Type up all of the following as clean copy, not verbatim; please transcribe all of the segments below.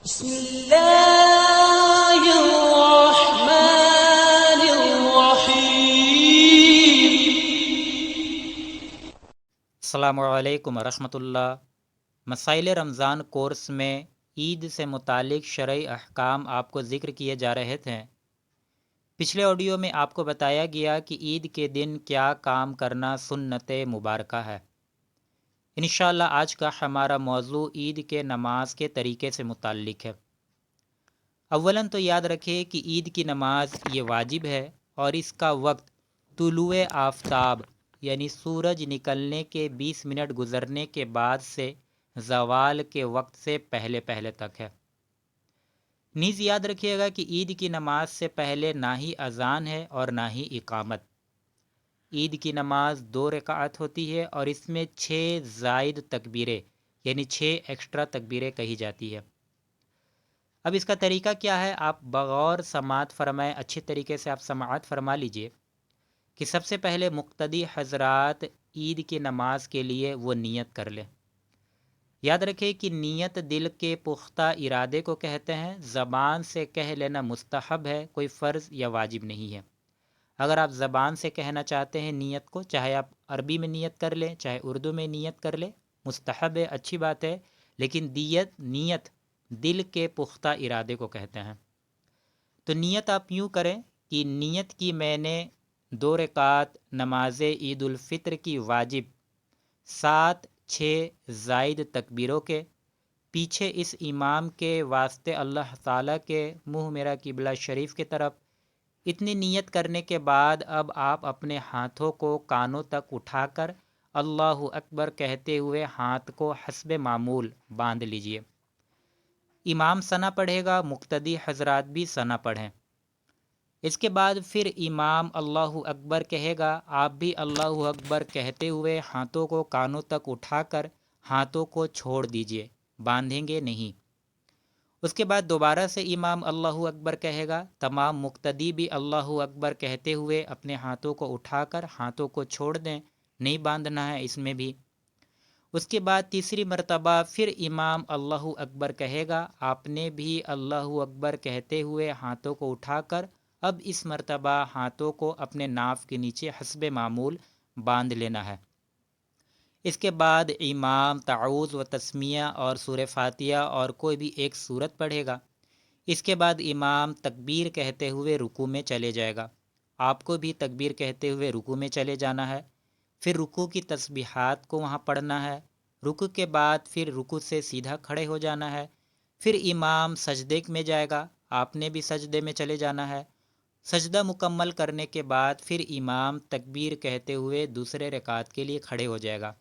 بسم اللہ الرحمن الرحیم۔ السلام علیکم ورحمۃ اللہ۔ مسائل رمضان کورس میں عید سے متعلق شرعی احکام آپ کو ذکر کیے جا رہے تھے۔ پچھلے آڈیو میں آپ کو بتایا گیا کہ عید کے دن کیا کام کرنا سنت مبارکہ ہے۔ انشاءاللہ آج کا ہمارا موضوع عید کے نماز کے طریقے سے متعلق ہے۔ اولاً تو یاد رکھیں کہ عید کی نماز یہ واجب ہے اور اس کا وقت طلوع آفتاب یعنی سورج نکلنے کے 20 منٹ گزرنے کے بعد سے زوال کے وقت سے پہلے تک ہے۔ نیز یاد رکھیے گا کہ عید کی نماز سے پہلے نہ ہی اذان ہے اور نہ ہی اقامت۔ عید کی نماز 2 رکعت ہوتی ہے اور اس میں 6 زائد تکبیریں یعنی 6 ایکسٹرا تکبیریں کہی جاتی ہے۔ اب اس کا طریقہ کیا ہے، آپ بغور سماعت فرمائیں، اچھے طریقے سے آپ سماعت فرما لیجئے کہ سب سے پہلے مقتدی حضرات عید کی نماز کے لیے وہ نیت کر لیں۔ یاد رکھیں کہ نیت دل کے پختہ ارادے کو کہتے ہیں، زبان سے کہہ لینا مستحب ہے، کوئی فرض یا واجب نہیں ہے۔ اگر آپ زبان سے کہنا چاہتے ہیں نیت کو، چاہے آپ عربی میں نیت کر لیں چاہے اردو میں نیت کر لیں، مستحب ہے، اچھی بات ہے، لیکن نیت دل کے پختہ ارادے کو کہتے ہیں۔ تو نیت آپ یوں کریں کہ نیت کی میں نے 2 رکعت نماز عید الفطر کی واجب 7 6 زائد تکبیروں کے، پیچھے اس امام کے واسطے اللہ تعالیٰ کے منہ میرا قبلہ شریف کی طرف، اتنی نیت کرنے کے بعد اب آپ اپنے ہاتھوں کو کانوں تک اٹھا کر اللہ اکبر کہتے ہوئے ہاتھ کو حسب معمول باندھ لیجئے۔ امام ثنا پڑھے گا، مقتدی حضرات بھی ثنا پڑھیں۔ اس کے بعد پھر امام اللہ اکبر کہے گا، آپ بھی اللہ اکبر کہتے ہوئے ہاتھوں کو کانوں تک اٹھا کر ہاتھوں کو چھوڑ دیجئے، باندھیں گے نہیں۔ اس کے بعد دوبارہ سے امام اللہ اکبر کہے گا، تمام مقتدی بھی اللہ اکبر کہتے ہوئے اپنے ہاتھوں کو اٹھا کر ہاتھوں کو چھوڑ دیں، نہیں باندھنا ہے اس میں بھی۔ اس کے بعد تیسری مرتبہ پھر امام اللہ اکبر کہے گا، آپ نے بھی اللہ اکبر کہتے ہوئے ہاتھوں کو اٹھا کر اب اس مرتبہ ہاتھوں کو اپنے ناف کے نیچے حسب معمول باندھ لینا ہے۔ اس کے بعد امام تعوذ و تسمیہ اور سورہ فاتحہ اور کوئی بھی ایک سورت پڑھے گا۔ اس کے بعد امام تکبیر کہتے ہوئے رکوع میں چلے جائے گا، آپ کو بھی تکبیر کہتے ہوئے رکوع میں چلے جانا ہے۔ پھر رکوع کی تسبیحات کو وہاں پڑھنا ہے۔ رکوع کے بعد پھر رکوع سے سیدھا کھڑے ہو جانا ہے۔ پھر امام سجدے میں جائے گا، آپ نے بھی سجدے میں چلے جانا ہے۔ سجدہ مکمل کرنے کے بعد پھر امام تکبیر کہتے ہوئے دوسرے رکعت کے لیے کھڑے ہو جائے گا۔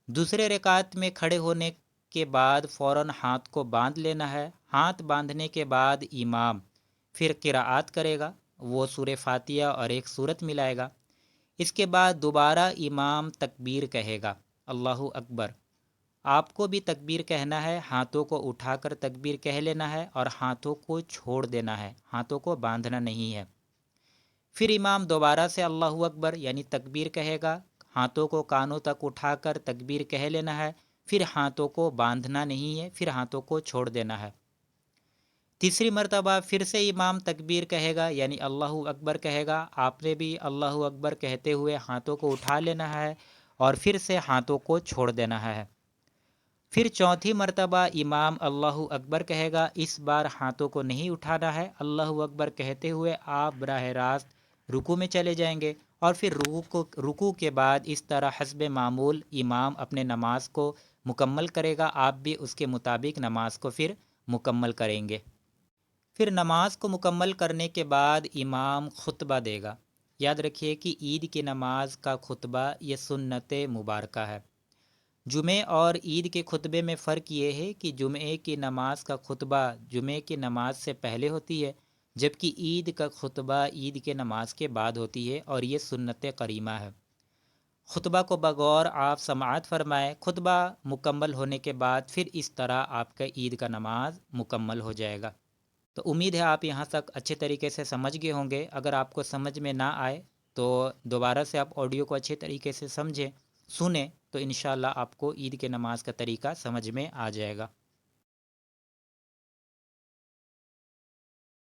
دوسرے رکعت میں کھڑے ہونے کے بعد فوراً ہاتھ کو باندھ لینا ہے۔ ہاتھ باندھنے کے بعد امام پھر قرأت کرے گا، وہ سورہ فاتحہ اور ایک سورت ملائے گا۔ اس کے بعد دوبارہ امام تکبیر کہے گا، اللہ اکبر۔ آپ کو بھی تکبیر کہنا ہے، ہاتھوں کو اٹھا کر تکبیر کہہ لینا ہے اور ہاتھوں کو چھوڑ دینا ہے، ہاتھوں کو باندھنا نہیں ہے۔ پھر امام دوبارہ سے اللہ اکبر یعنی تکبیر کہے گا، ہاتھوں کو کانوں تک اٹھا کر تکبیر کہہ لینا ہے، پھر ہاتھوں کو باندھنا نہیں ہے، پھر ہاتھوں کو چھوڑ دینا ہے۔ تیسری مرتبہ پھر سے امام تکبیر کہے گا یعنی اللہ اکبر کہے گا، آپ نے بھی اللہ اکبر کہتے ہوئے ہاتھوں کو اٹھا لینا ہے اور پھر سے ہاتھوں کو چھوڑ دینا ہے۔ پھر چوتھی مرتبہ امام اللہ اکبر کہے گا، اس بار ہاتھوں کو نہیں اٹھانا ہے، اللہ اکبر کہتے ہوئے آپ براہ راست رکوع میں چلے جائیں گے اور پھر رکوع کے بعد اس طرح حسب معمول امام اپنے نماز کو مکمل کرے گا، آپ بھی اس کے مطابق نماز کو پھر مکمل کریں گے۔ پھر نماز کو مکمل کرنے کے بعد امام خطبہ دے گا۔ یاد رکھیے کہ عید کی نماز کا خطبہ یہ سنت مبارکہ ہے۔ جمعے اور عید کے خطبے میں فرق یہ ہے کہ جمعے کی نماز کا خطبہ جمعے کی نماز سے پہلے ہوتی ہے، جبکہ عید کا خطبہ عید کے نماز کے بعد ہوتی ہے اور یہ سنت کریمہ ہے۔ خطبہ کو بغور آپ سماعت فرمائیں، خطبہ مکمل ہونے کے بعد پھر اس طرح آپ کا عید کا نماز مکمل ہو جائے گا۔ تو امید ہے آپ یہاں تک اچھے طریقے سے سمجھ گئے ہوں گے۔ اگر آپ کو سمجھ میں نہ آئے تو دوبارہ سے آپ آڈیو کو اچھے طریقے سے سمجھیں، سنیں، تو انشاءاللہ آپ کو عید کے نماز کا طریقہ سمجھ میں آ جائے گا۔